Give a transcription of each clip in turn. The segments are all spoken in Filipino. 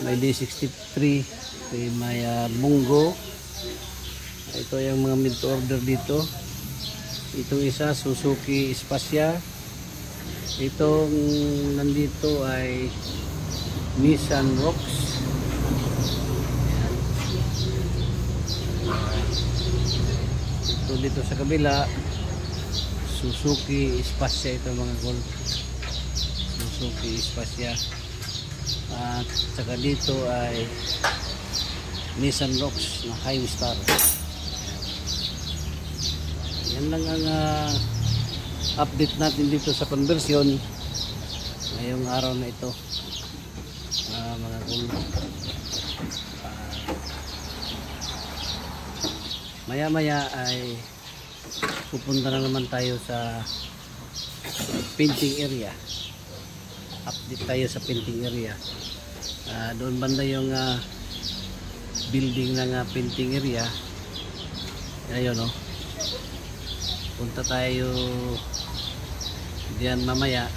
may D63, may Bungo. Ito yung mga mid to order dito. Itong isa Suzuki Spazia. Itong nandito ay Nissan Rocks. Ito dito sa kabila Suzuki Spazia, ito mga gold. Suzuki Spazia. At saka dito ay Nissan Rocks na High-Star. Yan lang ang update natin dito sa conversion ngayong araw na ito, mga gold. Maya maya ay pupunta na naman tayo sa painting area. Update tayo sa painting area. Doon banda yung building ng painting area. Ayun, no? Punta tayo diyan mamaya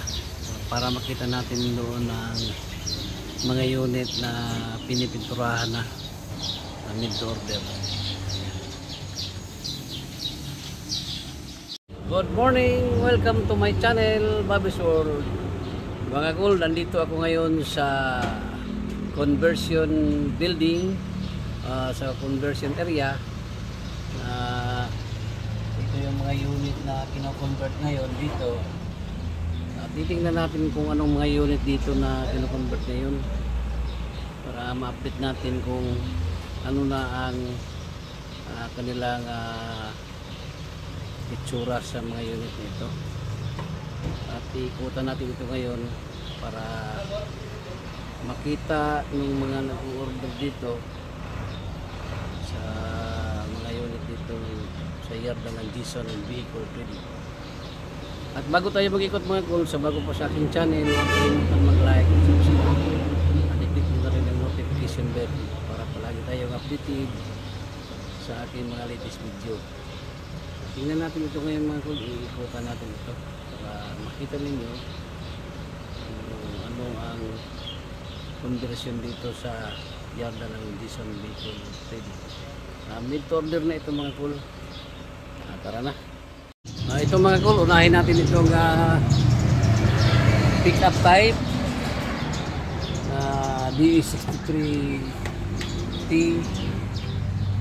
para makita natin doon ang mga unit na pinipinturahan na mid to order. Good morning! Welcome to my channel, Bobby's World. Mga gold, nandito ako ngayon sa conversion building, sa conversion area. Ito yung mga unit na kino-convert ngayon dito. Titingnan natin kung anong mga unit dito na kino-convert ngayon para ma-update natin kung ano na ang kanilang itsura sa mga unit nito. At ikutan natin ito ngayon para makita ng mga nag-order dito sa mga unit dito sa yarda ng Dison Vehicle Trading. At bago tayo mag-ikot mga gold, sa bago pa sa aking channel, huwag kalimutan mag-like at subscribe. At i-click mo na rin ang notification bell para palagi tayong updated sa aking mga latest video. Tingnan natin ito ngayon mga gold, iikutan natin ito para makita ninyo ano ang conversion dito sa yarda ng Dison Vehicle Trading. Mid to order na ito mga gold. Tara na. Ito mga gold, unahin natin itong pick up type DE63T.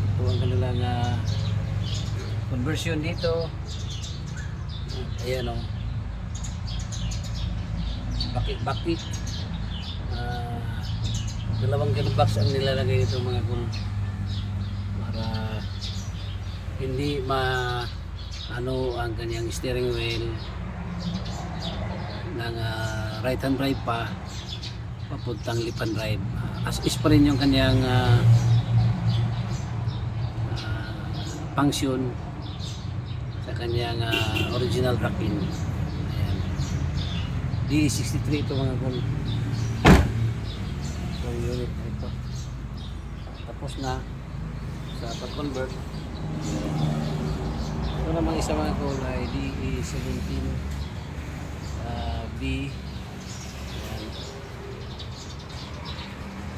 Ito ang kanilang conversion dito. Ayan o, bakit dalawang box ang nilalagay ito mga gold para hindi ang kanyang steering wheel ng right hand drive pa papuntang left hand drive. As is pa rin yung kanyang function sa kanyang original rack pin. Ayan. D63 ito mga gold. So unit na ito tapos na sa pag-convert. Ito namang isa mga gold ay DE17B. Ayan.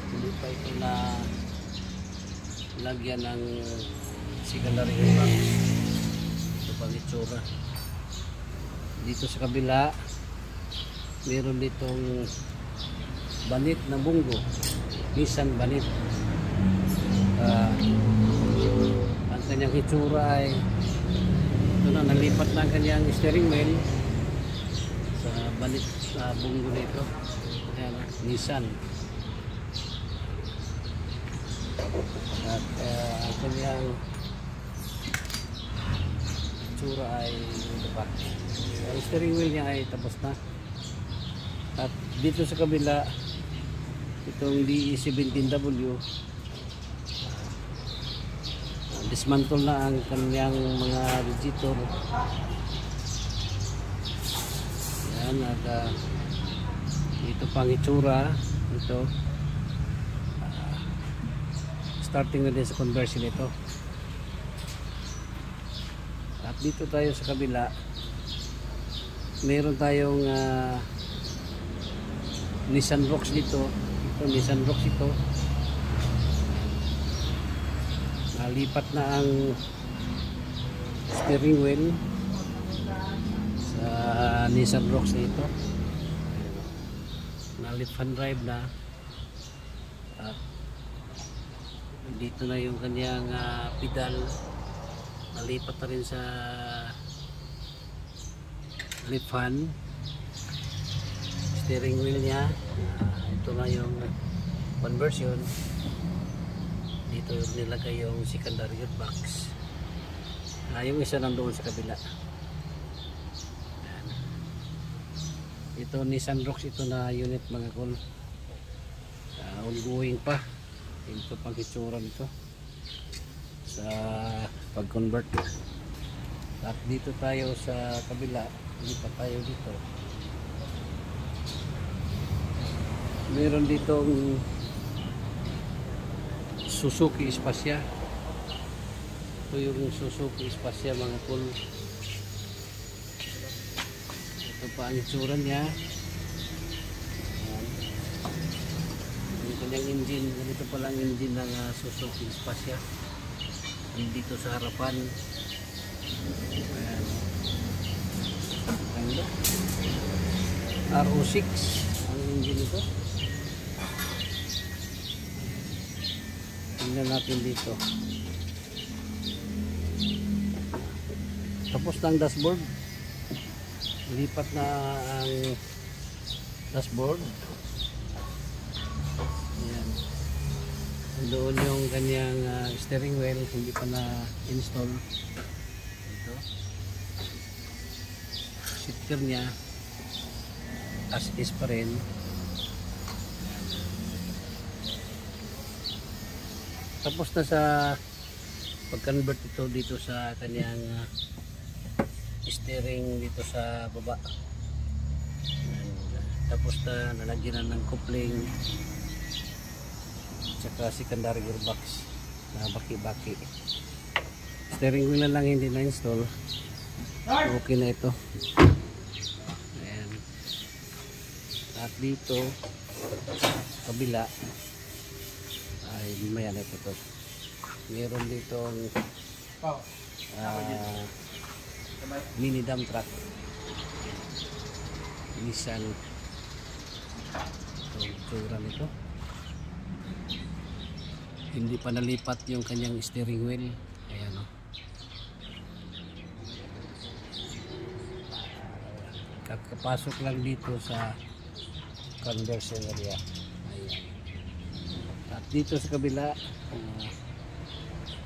Hindi pa ito na lagyan ng secondary box. Ito pang itsura. Dito sa kabila meron ditong banit na Bungo, Nissan banit. Ang kanyang itsura ay ito na, nalipat na ang kanyang steering wheel sa banit sa Bungo nito. Ayan, Nissan. At ang kanyang itsura ay diba? Ang steering wheel niya ay tapos na. At dito sa kabila itong DE17W, dismantle na ang kanyang mga radiator. Yan, at ito pang itsura ito. Starting na din sa conversion ito. At dito tayo sa kabila, meron tayong Nissan Rocks dito. Ito Nissan Rocks ito. Nalipat na ang steering wheel sa Nissan Rocks na ito. Left hand drive na, at dito na yung kanyang pedal, nalipat na rin sa left hand. Steering wheel niya, ito na yung conversion. Dito yung nilagay yung secondary gearbox, yung isa nandoon sa kabila. Ito Nissan Rocks ito na unit mga kol, ongoing pa. Ito pang hitsura nito sa pag-convert. At dito tayo sa kabila, hindi pa tayo dito. Meron ditong Suzuki Spazia. Ito yung Suzuki Spazia mga kol. Ito pa ang itsura niya. Yung kanyang engine, ganito pala ang engine ng Suzuki Spazia. Dito sa harapan. Ayan. RO6 ang engine ito. Tingnan natin dito. Tapos na ang dashboard. Lipat na ang dashboard. Ayan. Doon yung kanyang steering wheel, hindi pa na install. Ito. Seat niya as is pa rin. Tapos na sa pag-convert ito dito sa kanyang steering dito sa baba. Tapos na nalagyan na ng coupling tsaka secondary gearbox na baki-baki. Steering wheel na lang hindi na install. Okay na ito. Ayan. At dito kabila ay maya na ito. Meron ditong mini dump truck Nissan. Ito tsura nito. Hindi pa nalipat yung kanyang steering wheel. Ayan o. Kakapasok lang dito sa conversion area. Ayan. At dito sa kabila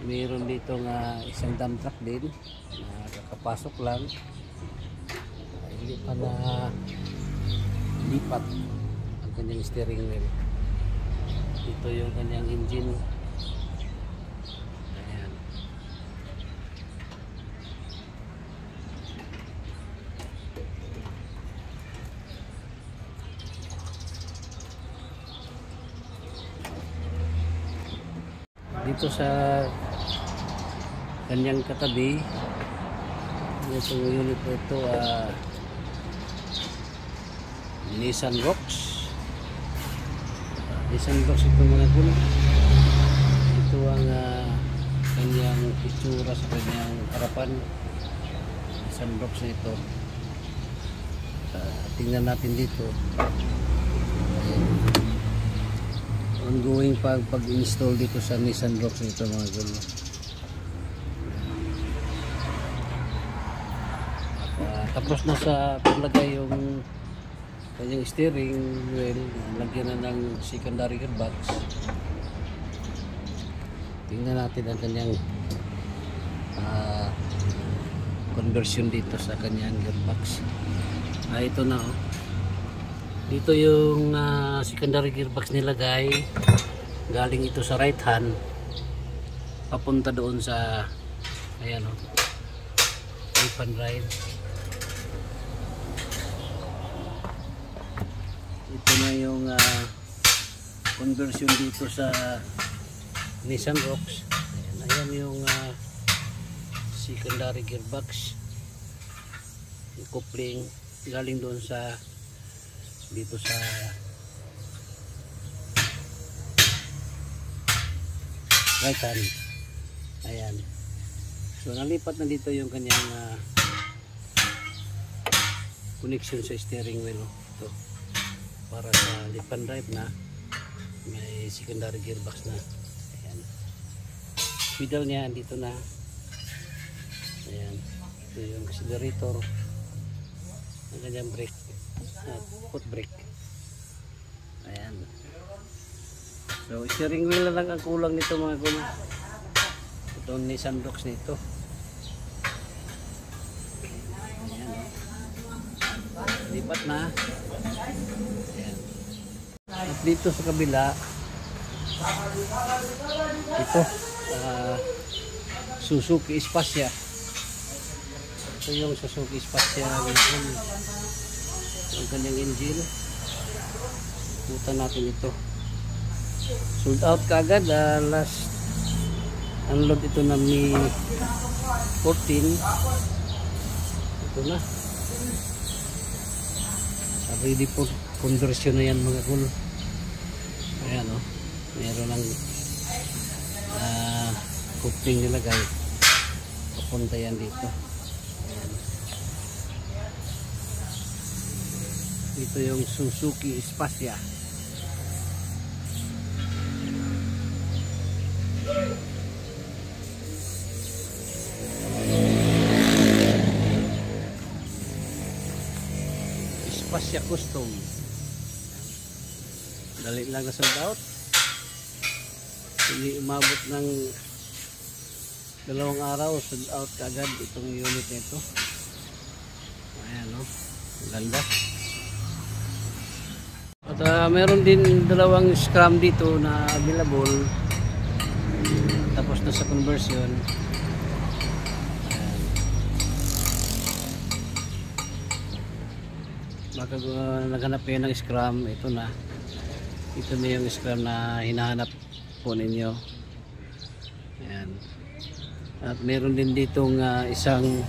mayroon dito nga isang dump truck din na kakapasok lang. Hindi pa na lipat ang kanyang steering wheel. Ito yung kanyang engine. Ayan. Dito sa kanyang katabi, itong unit na ito, Nissan Rocks. Nissan Rocks ito mga gulo. Ito ang kanyang itsura sa kanyang harapan. Nissan Rocks na ito. Tingnan natin dito. Ongoing pag-install dito sa Nissan Rocks ito mga gulo. Tapos na sa paglagay yung kanyang steering wheel, lagyan na ng secondary gearbox. Tingnan natin ang kanyang conversion dito sa kanyang gearbox. Ito na oh. Dito yung secondary gearbox nilagay. Galing ito sa right hand papunta doon sa ayan oh, left hand drive. Ito na yung conversion dito sa Nissan Rocks. Ayan yung secondary gearbox, yung coupling galing doon sa dito sa right hand. Ayan. So nalipat na dito yung kanyang connection sa steering wheel. Ito. Para sa left hand drive na may secondary gearbox na. Ayan. Pedal niya dito na. Ayan. Ito yung accelerator. Ang kanyang brake. Foot brake. Ayan. So steering wheel na lang ang kulang nito mga kul. Itong Nissan Rocks nito. Ayan. Lipat na. Ayan. At dito sa kabila ito Suzuki Spazia. Ito yung Suzuki Spazia ang kanyang engine. Putan natin ito. Sold out kagad. Last unload ito na May 14. Ito na. Ready for conversion na yan mga kul. Ayan o. Meron ng coupling nilagay. Papunta yan dito. Ayan. Ito yung Suzuki Spazia. Spazia Custom. Dali lang na sold out. Hindi umabot ng 2 araw, sold out kaagad itong unit nito. Ayan o, ganda. At meron din 2 scram dito na available. Tapos na sa conversion. Ayan. Baka naghanap kayo ng scram, ito na. Ito na yung scram na hinahanap po ninyo. Ayan. At meron din ditong isang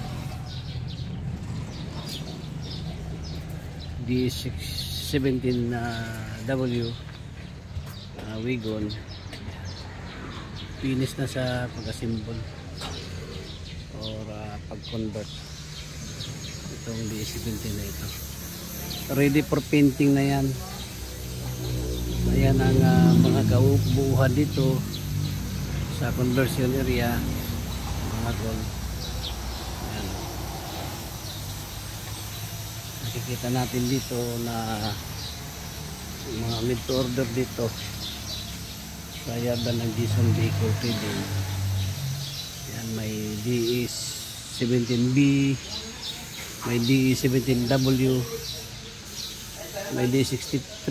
D17W Wagon. Finish na sa pag-assemble or pag-convert itong D17 na ito. Ready for painting na yan. Ayan ang mga kabuuhan dito sa conversion area mga gol. Ayan. Nakikita natin dito na mga mid to order dito sa yardan ng Dison Vehicle Trading. Ayan, may DE17B, may DE17W, may D63,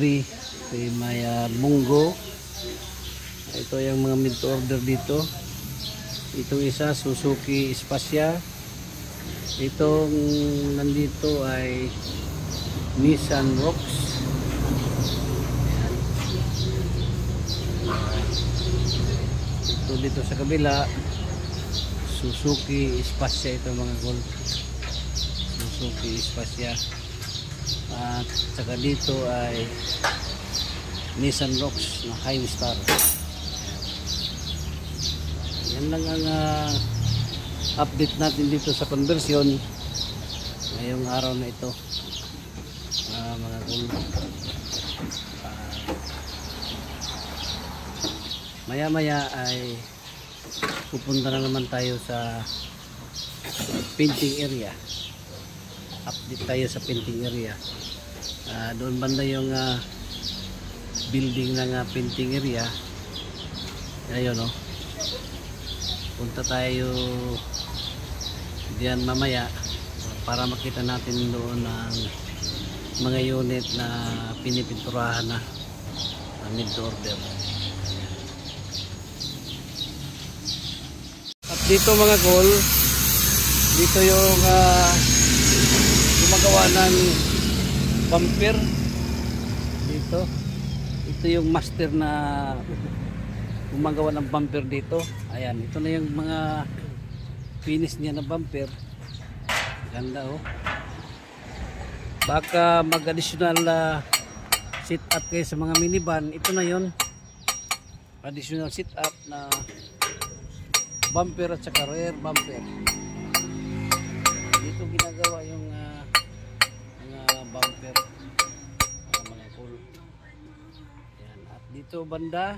may Mungo. Ito yung mga mid to order dito. Itong isa Suzuki Spazia. Itong nandito ay Nissan Rocks. Ito dito sa kabila Suzuki Spazia, ito mga gol. Suzuki Spazia. At saka dito ay Nissan Rocks na High-Star. Yan lang ang update natin dito sa conversion ngayong araw na ito mga kul. Maya maya ay pupunta na naman tayo sa painting area. Update tayo sa painting area. Doon banda yung building ng painting area. Ayun o. Punta tayo diyan mamaya para makita natin doon ang mga unit na pinipinturahan na mid to order. At dito mga kol, dito yung gumagawa ng bumper dito. Ito yung master na gumagawa ng bumper dito. Ayan, ito na yung mga finish niya na bumper. Ganda oh. Baka mag-additional seat up kayo sa mga minivan. Ito na yon. additional sit-up na bumper at saka rear bumper. Dito ginagawa yung mga bumper mga cool. Yan. At dito banda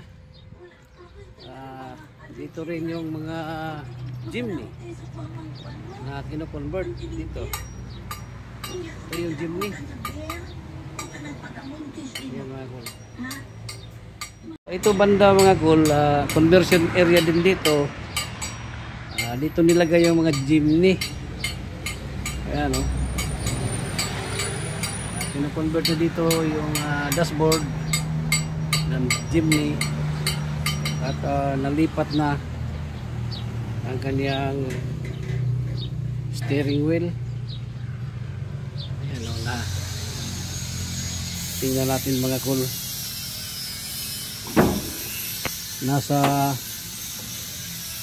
dito rin yung mga Jimny na kino-convert dito. Ito yung Jimny. Yan mga cool. Ito banda mga cool, conversion area din dito. Dito nilagay yung mga Jimny. Ayan o. Kino-convert na dito yung dashboard ng Jimny. At nalipat na ang kanyang steering wheel. Ayan o na. Tingnan natin mga cool. Nasa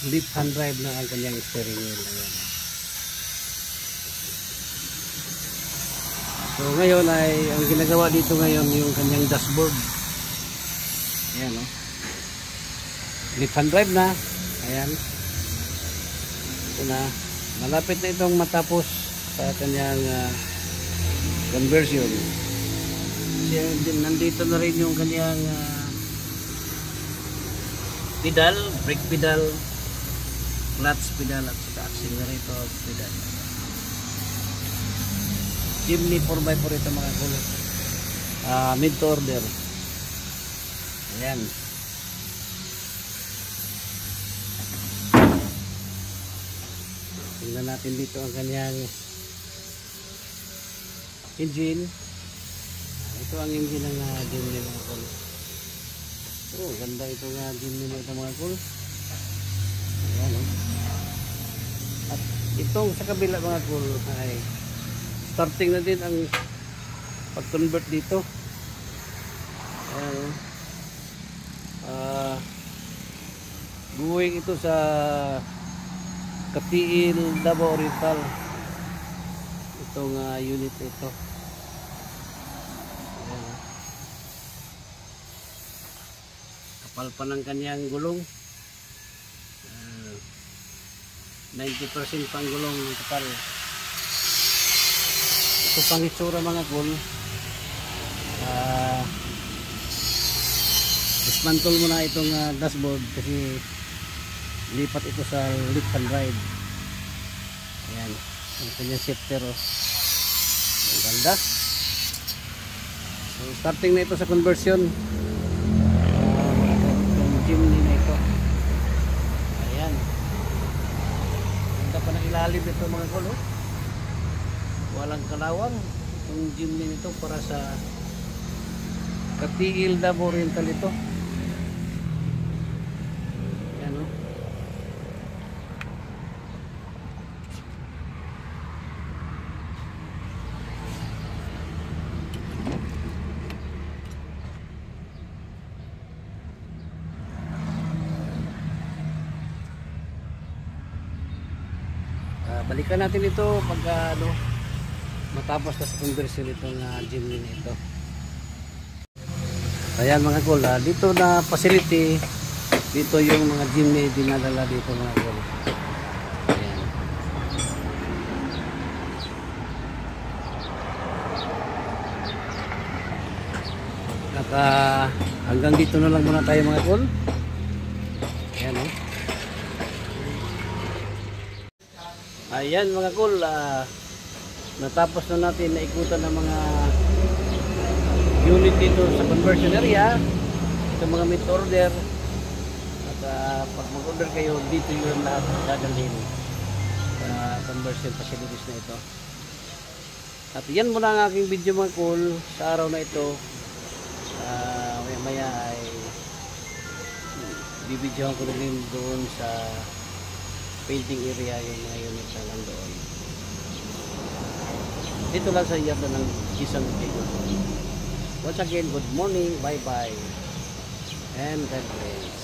left hand drive na ang kanyang steering wheel. Ayan. So ngayon ay ang ginagawa dito ngayon yung kanyang dashboard. Ayan o. Left hand drive na. Ayan. Ito na. Malapit na itong matapos sa kanyang conversion. Nandito na rin yung kanyang pedal, brake pedal, clutch pedal at saka accelerator pedal. Jimny 4x4 ito mga cool. Made to order. Ayan. Tingnan natin dito ang kanyang engine. Ito ang engine ng Jimny mga cool. Oh, ganda ito nga Jimny na ito mga cool. Ayan, oh. At itong sa kabila mga cool ay starting na din ang pag-convert dito. Ayan, oh. Buwing ito sa Katiil, Davao Oriental. Itong unit ito. Ayan. Kapal pa ng kanyang gulong. 90% pang gulong ng kapal. Ito pang itsura mga cool. Dismantle mo na itong dashboard kasi lipat ito sa left hand drive. Ayan. Ang kanyang shifter. Oh. Ang ganda. So starting na ito sa conversion. Itong Jimny na ito. Ayan. Ganda pa ng ilalim ito mga cool. Oh. Walang kalawang. Itong Jimny nito para sa Katiil, Davao Oriental ito. Ayan o. Balikan natin ito pag matapos na sa conversion itong Jimny na ito. Ayan mga cool, dito na facility, dito yung mga Jimny dinadala dito mga cool. Ayan. Hanggang dito na lang muna tayo mga cool. Ayan o. Ayan mga cool, natapos na natin na ikutan ng mga unit dito sa conversion area, sa mga meet order. At pag mag-order kayo, dito yung lahat dadalhin sa conversion facilities na ito. At yan muna ang aking video mga cool sa araw na ito. Maya ay bibidyohan ko rin doon sa painting area yung mga unit na lang doon. Dito lang sa yarda ng Quezon City. Once again, good morning, bye bye, and God bless.